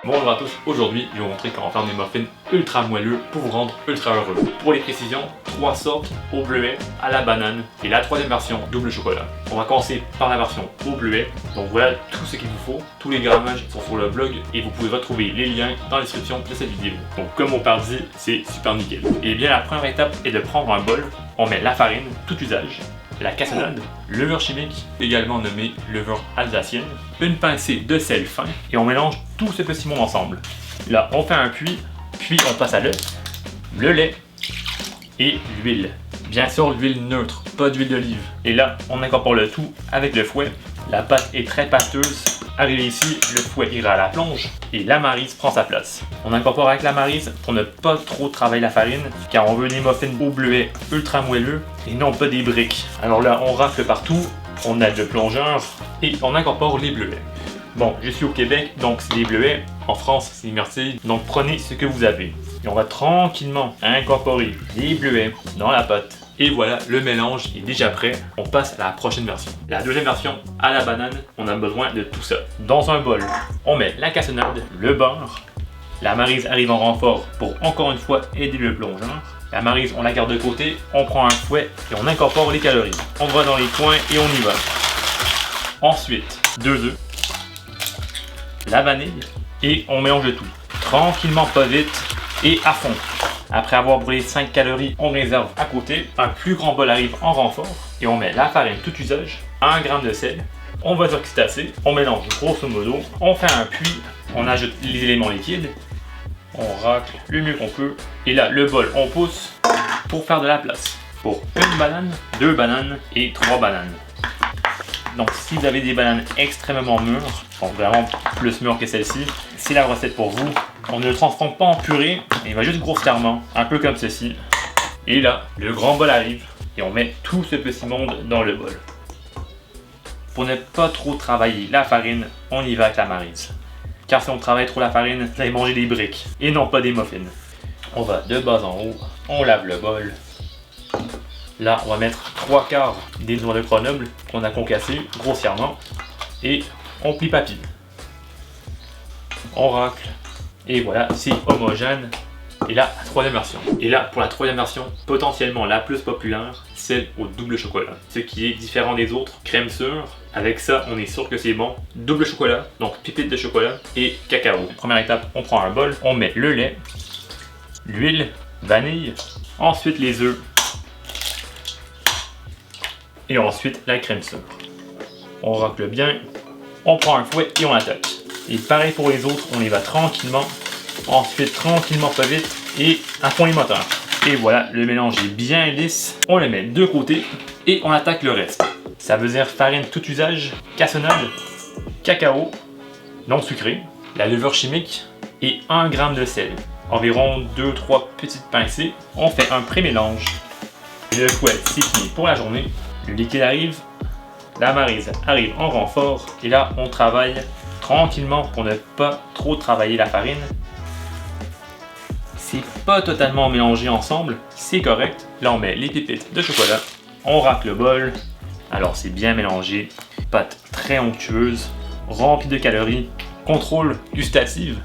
Bonjour à tous, aujourd'hui je vais vous montrer comment faire des muffins ultra moelleux pour vous rendre ultra heureux. Pour les précisions, 3 sortes au bleuet, à la banane et la troisième version double chocolat. On va commencer par la version au bleuet, donc voilà tout ce qu'il vous faut. Tous les grammages sont sur le blog et vous pouvez retrouver les liens dans la description de cette vidéo. Donc comme mon père dit, c'est super nickel. Et bien la première étape est de prendre un bol, on met la farine, tout usage, la cassonade, levure chimique, également nommée levure alsacienne, une pincée de sel fin et on mélange tout ce petit monde ensemble. Là, on fait un puits, puis on passe à l'œuf, le lait et l'huile. Bien sûr, l'huile neutre, pas d'huile d'olive. Et là, on incorpore le tout avec le fouet. La pâte est très pâteuse. Arrivé ici, le fouet ira à la plonge et la maryse prend sa place. On incorpore avec la maryse pour ne pas trop travailler la farine, car on veut des muffins au bleuet ultra moelleux et non pas des briques. Alors là, on rafle partout, on aide le plongeur et on incorpore les bleuets. Bon, je suis au Québec, donc c'est des bleuets. En France, c'est des myrtilles. Donc prenez ce que vous avez. Et on va tranquillement incorporer les bleuets dans la pâte. Et voilà, le mélange est déjà prêt. On passe à la prochaine version. La deuxième version, à la banane, on a besoin de tout ça. Dans un bol, on met la cassonade, le beurre. La maryse arrive en renfort pour encore une fois aider le plongeur. La maryse, on la garde de côté, on prend un fouet et on incorpore les calories. On va dans les coins et on y va. Ensuite, 2 œufs, la vanille et on mélange le tout. Tranquillement, pas vite et à fond. Après avoir brûlé 5 calories, on réserve à côté. Un plus grand bol arrive en renfort et on met la farine tout usage, 1 g de sel. On va dire que c'est assez. On mélange grosso modo. On fait un puits. On ajoute les éléments liquides. On racle le mieux qu'on peut. Et là, le bol, on pousse pour faire de la place. Pour 1 banane, 2 bananes et 3 bananes. Donc si vous avez des bananes extrêmement mûres, donc vraiment plus mûres que celle-ci, c'est la recette pour vous. On ne le transforme pas en purée, il va juste grossièrement, un peu comme ceci. Et là, le grand bol arrive et on met tout ce petit monde dans le bol. Pour ne pas trop travailler la farine, on y va avec la maryse. Car si on travaille trop la farine, vous allez manger des briques et non pas des muffins. On va de bas en haut, on lave le bol. Là, on va mettre 3/4 des noix de Grenoble qu'on a concassées grossièrement et on plie papy. On racle et voilà, c'est homogène. Et là, la troisième version. Et là, pour la troisième version, potentiellement la plus populaire, celle au double chocolat. Ce qui est différent des autres, crème sûre. Avec ça, on est sûr que c'est bon. Double chocolat, donc pépite de chocolat et cacao. Première étape, on prend un bol, on met le lait, l'huile, vanille, ensuite les œufs. Et ensuite la crème sûre. On racle bien, on prend un fouet et on attaque. Et pareil pour les autres, on y va tranquillement. Ensuite tranquillement, pas vite, et à fond les moteurs. Et voilà, le mélange est bien lisse. On le met de côté et on attaque le reste. Ça veut dire farine tout usage, cassonade, cacao, non sucré, la levure chimique et 1 g de sel. Environ 2-3 petites pincées. On fait un pré-mélange. Le fouet, c'est fini pour la journée. Le liquide arrive, la maryse arrive en renfort et là on travaille tranquillement pour ne pas trop travailler la farine. C'est pas totalement mélangé ensemble, c'est correct. Là on met les pépites de chocolat, on racle le bol, alors c'est bien mélangé, pâte très onctueuse, remplie de calories, contrôle gustative.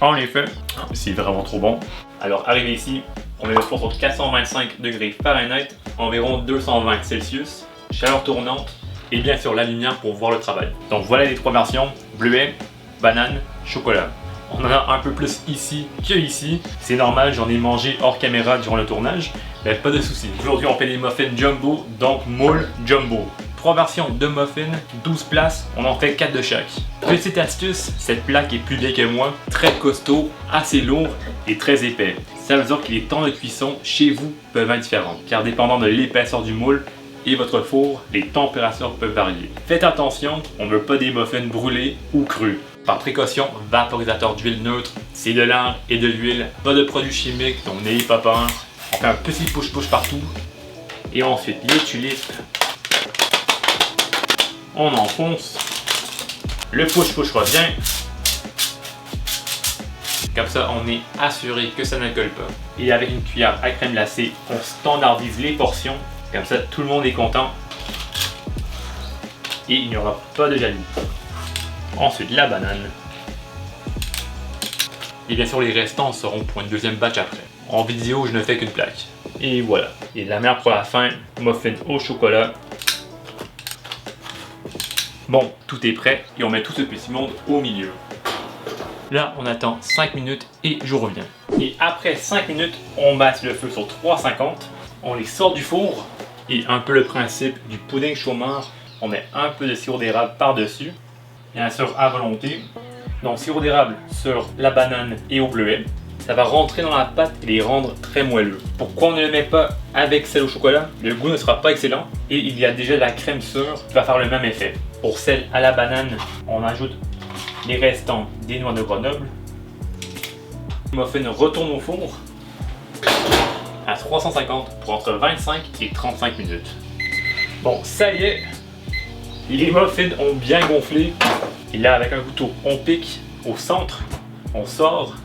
En effet, c'est vraiment trop bon. Alors arrivé ici, on met le four sur 425 degrés Fahrenheit, environ 220 Celsius, chaleur tournante et bien sûr la lumière pour voir le travail. Donc voilà les 3 versions, bleuet, banane, chocolat. On en a un peu plus ici que ici, c'est normal, j'en ai mangé hors caméra durant le tournage, mais pas de soucis. Aujourd'hui on fait des muffins jumbo, donc moule jumbo. 3 versions de muffins, 12 places, on en fait 4 de chaque. Petite astuce, cette plaque est plus vieille que moi, très costaud, assez lourd et très épais. Ça veut dire que les temps de cuisson chez vous peuvent être différents, car dépendant de l'épaisseur du moule et votre four, les températures peuvent varier. Faites attention, on ne veut pas des muffins brûlés ou crus. Par précaution, vaporisateur d'huile neutre, c'est de l'air et de l'huile, pas de produits chimiques, donc n'ayez pas peur. On fait un petit push-push partout. Et ensuite, les tulipes. On enfonce. Le push-push revient. Comme ça, on est assuré que ça ne colle pas. Et avec une cuillère à crème glacée, on standardise les portions. Comme ça, tout le monde est content. Et il n'y aura pas de jaloux. Ensuite, la banane. Et bien sûr, les restants seront pour une deuxième batch après. En vidéo, je ne fais qu'une plaque. Et voilà. Et la meilleure pour la fin, muffin au chocolat. Bon, tout est prêt et on met tout ce petit monde au milieu. Là, on attend 5 minutes et je reviens. Et après 5 minutes, on masse le feu sur 350. On les sort du four. Et un peu le principe du pudding chômeur, on met un peu de sirop d'érable par-dessus. Bien sûr, à volonté. Donc, sirop d'érable sur la banane et au bleuet. Ça va rentrer dans la pâte et les rendre très moelleux. Pourquoi on ne le met pas avec celle au chocolat? Le goût ne sera pas excellent et il y a déjà la crème sure qui va faire le même effet. Pour celle à la banane, on ajoute les restants des noix de Grenoble. Le muffin retourne au four à 350 pour entre 25 et 35 minutes. Bon, ça y est, les muffins ont bien gonflé. Et là, avec un couteau, on pique au centre, on sort.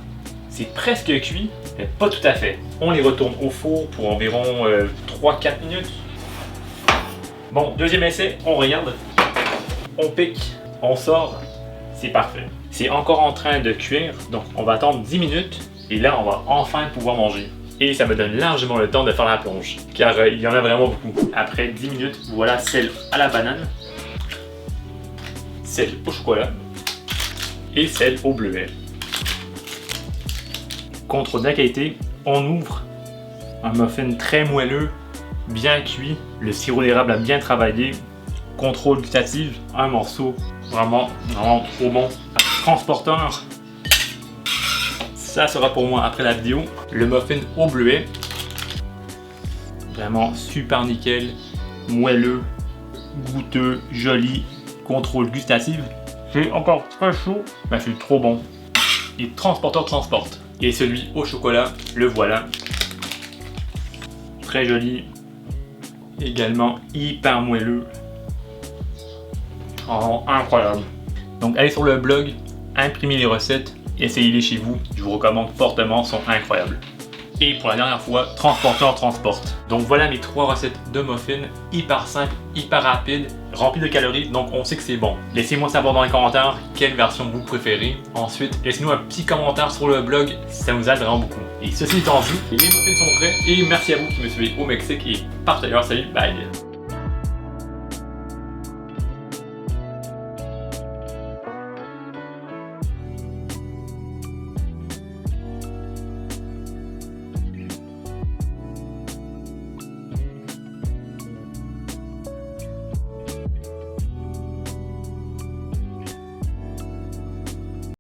C'est presque cuit, mais pas tout à fait. On les retourne au four pour environ 3-4 minutes. Bon, deuxième essai, on regarde. On pique, on sort. C'est parfait. C'est encore en train de cuire, donc on va attendre 10 minutes. Et là, on va enfin pouvoir manger. Et ça me donne largement le temps de faire la plonge, car il y en a vraiment beaucoup. Après 10 minutes, voilà celle à la banane, celle au chocolat et celle au bleuet. Contrôle de la qualité, on ouvre un muffin très moelleux, bien cuit, le sirop d'érable a bien travaillé, contrôle gustatif, un morceau vraiment trop bon. Transporteur, ça sera pour moi après la vidéo. Le muffin au bleuet, vraiment super nickel, moelleux, goûteux, joli, contrôle gustatif. C'est encore très chaud, mais c'est trop bon. Et transporteur transporte. Et celui au chocolat, le voilà. Très joli. Également hyper moelleux. Oh, incroyable. Donc allez sur le blog, imprimez les recettes, essayez-les chez vous. Je vous recommande fortement, sont incroyables. Et pour la dernière fois, transporteur transporte. Donc voilà mes 3 recettes de muffins, hyper simples, hyper rapides, remplies de calories, donc on sait que c'est bon. Laissez-moi savoir dans les commentaires quelle version vous préférez. Ensuite, laissez-nous un petit commentaire sur le blog, ça nous aide vraiment beaucoup. Et ceci étant dit, les muffins sont prêts et merci à vous qui me suivez au Mexique et partout ailleurs, salut, bye!